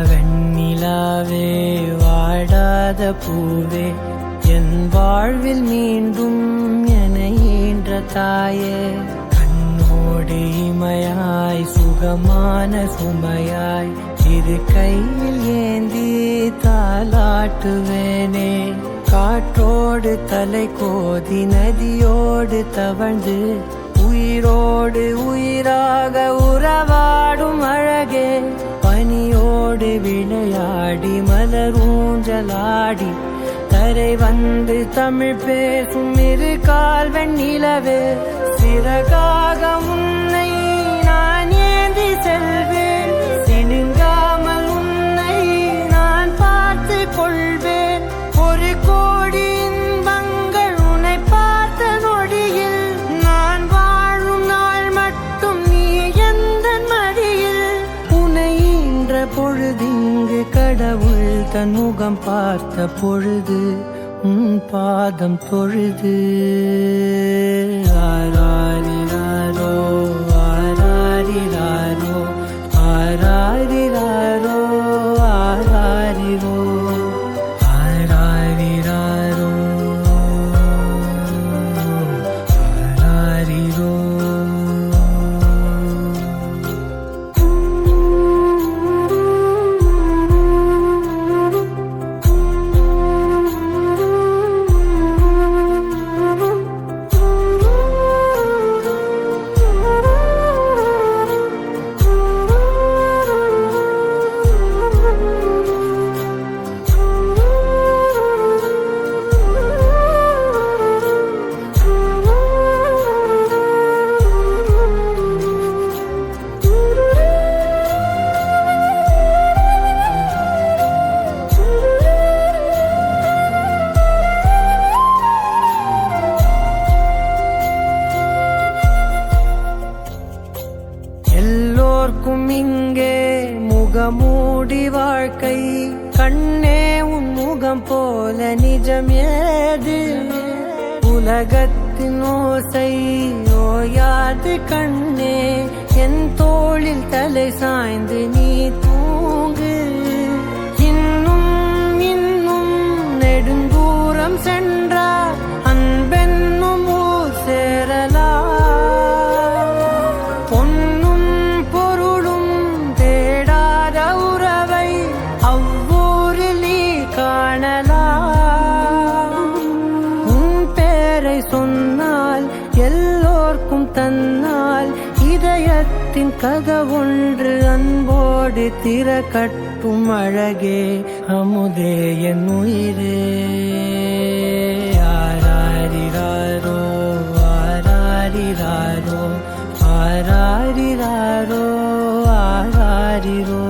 வெண்ணிலாவே வாடாத பூவே என் வாழ்வில் மீண்டும் என ஈன்ற தாயே கண்ணோடு இமையாய் சுகமான சுமையாய் இரு கையில் ஏந்தி தாலாட்டுவேனே காற்றோடு தலை கோதி நதியோடு தவழ்ந்து உயிரோடு உயிராக உறவாடும் அழகே பனியோடு விளையாடி மலர் ஊஞ்சலாடி தரை வந்து தமிழ் பேசும் இரு கால் வெண்ணிலவே சிறகாக உன்னை நான் ஏந்தி செல்வேன் சினுங்காமல் உன்னை நான் பார்த்து கொள்வேன் ஒரு கோடி இன்பங்கள் உன்னை பார்த்த நொடியில் நான் வாழும் நாள் மட்டும் நீ எந்த மடியில் உன்னை ஈன்ற பொழுதிங்கு கடவுள் தன் முகம் பார்த்த பொழுது உன் பாதம் தொழுது ஆராரிராரோ ஆராரிராரோ ஆராரிராரோ ஆராரிரோ ஆராரிராரோ ஆராரிரோ எல்லோர்க்கும் இங்கே முகமூடி வாழ்க்கை கண்ணே உன் முகம் போல நிஜம் ஏது உலகத்தின் ஓசை ஓயாது கண்ணே என் தோளில் தலை சாய்ந்து நீ தூங்கு இன்னும் இன்னும் நெடுந்தூரம் சென்றார் அன்பென்னும் ஊர் சேரலாம் சொன்னால் எல்லோர்க்கும் தன்னால் இதயத்தின் கதவொன்று அன்போடு திறக்கட்டும் அழகே அமுதே என் உயிரே ஆராரிராரோ ஆராரிராரோ ஆராரிராரோ ஆராரிரோ